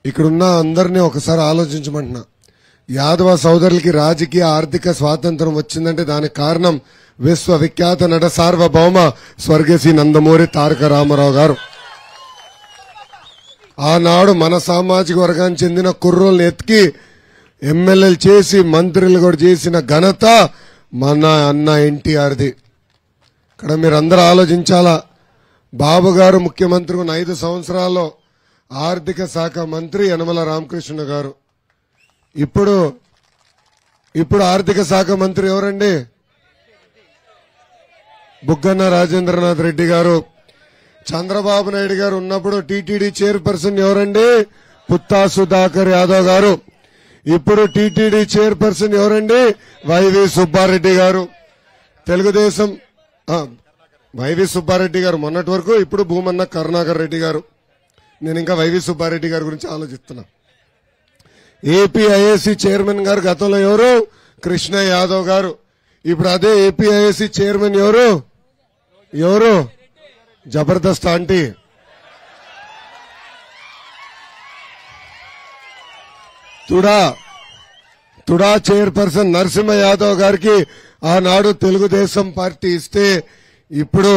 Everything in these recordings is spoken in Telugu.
ఇక్కడున్న అందరినీ ఒకసారి ఆలోచించమంటున్నా. యాదవ సోదరులకి రాజకీయ ఆర్థిక స్వాతంత్రం వచ్చిందంటే దానికి కారణం విశ్వవిఖ్యాత నట సార్వభౌమ స్వర్గశ్రీ నందమూరి తారక రామారావు గారు. ఆనాడు మన సామాజిక వర్గానికి చెందిన కుర్రోల్ని ఎత్తికి ఎమ్మెల్యేలు చేసి మంత్రులు కూడా చేసిన ఘనత మన అన్న ఎన్టీఆర్ది. ఇక్కడ మీరందరూ ఆలోచించాలా. బాబు గారు ముఖ్యమంత్రి ఉన్న 5 సంవత్సరాల్లో ఆర్థిక శాఖ మంత్రి యనమల రామకృష్ణ గారు. ఇప్పుడు ఆర్థిక శాఖ మంత్రి ఎవరండి? బుగ్గన రాజేంద్రనాథ్ రెడ్డి గారు. చంద్రబాబు నాయుడు గారు ఉన్నప్పుడు టీటీడీ చైర్పర్సన్ ఎవరండి? పుత్తా సుధాకర్ యాదవ్ గారు. ఇప్పుడు టీటీడీ చైర్పర్సన్ ఎవరండి? వైవి సుబ్బారెడ్డి గారు. తెలుగుదేశం వైవి సుబ్బారెడ్డి గారు మొన్నటి వరకు, ఇప్పుడు భూమన్న కరుణాకర్ రెడ్డి గారు. నేను ఇంకా వైవి సుబ్బారెడ్డి గారి గురించి ఆలోచిస్తున్నా. ఏపీఐఏసీ చైర్మన్ గారు గతంలో ఎవరు? కృష్ణ యాదవ్ గారు. ఇప్పుడు అదే ఏపీఐఏసీ చైర్మన్ ఎవరు? జబర్దస్త్ ఆంటీ. తుడా చైర్పర్సన్ నరసింహ యాదవ్ గారికి ఆనాడు తెలుగుదేశం పార్టీ ఇస్తే ఇప్పుడు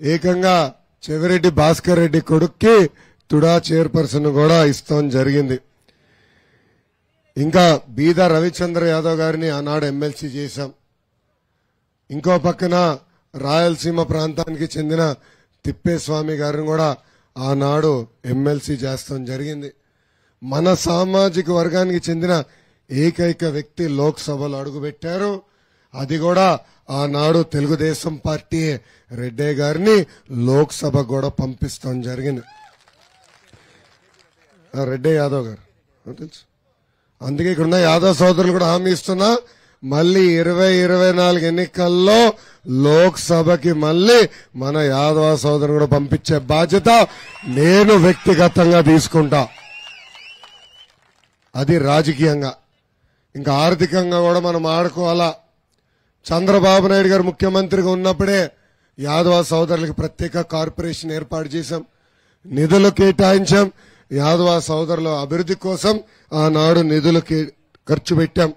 ఏకంగా చెవిరెడ్డి భాస్కర్ రెడ్డి కొడుక్కి తుడా చైర్పర్సన్ కూడా ఇస్తాం జరిగింది. ఇంకా బీదా రవిచంద్ర యాదవ్ గారిని ఆనాడు ఎమ్మెల్సీ చేశాం. ఇంకో పక్కన రాయలసీమ ప్రాంతానికి చెందిన తిప్పేస్వామి గారిని కూడా ఆనాడు ఎమ్మెల్సీ చేస్తాం జరిగింది. మన సామాజిక వర్గానికి చెందిన ఏకైక వ్యక్తి లోక్సభలో అడుగుపెట్టారు. అది కూడా ఆనాడు తెలుగుదేశం పార్టీ రెడ్డి గారిని లోక్సభ కూడా పంపిస్తాం జరిగింది. రెడ్డి యాదవ్ గారు తెలుసు. అందుకే ఇక్కడున్న యాదవ్ సోదరులు కూడా హామీ ఇస్తున్నా, మళ్ళీ 2024 ఎన్నికల్లో లోక్సభకి మళ్ళీ మన యాదవ సోదరులు కూడా పంపించే బాధ్యత నేను వ్యక్తిగతంగా తీసుకుంటా. అది రాజకీయంగా. ఇంకా ఆర్థికంగా కూడా మనం ఆడుకోవాలా. చంద్రబాబు నాయుడు గారు ముఖ్యమంత్రిగా ఉన్నప్పుడే యాదవ సోదరులకి ప్రత్యేక కార్పొరేషన్ ఏర్పాటు చేశాం, నిధులు కేటాయించాం. యాదవ సోదరుల అభివృద్ధి కోసం ఆనాడు నిధులు ఖర్చు పెట్టాం.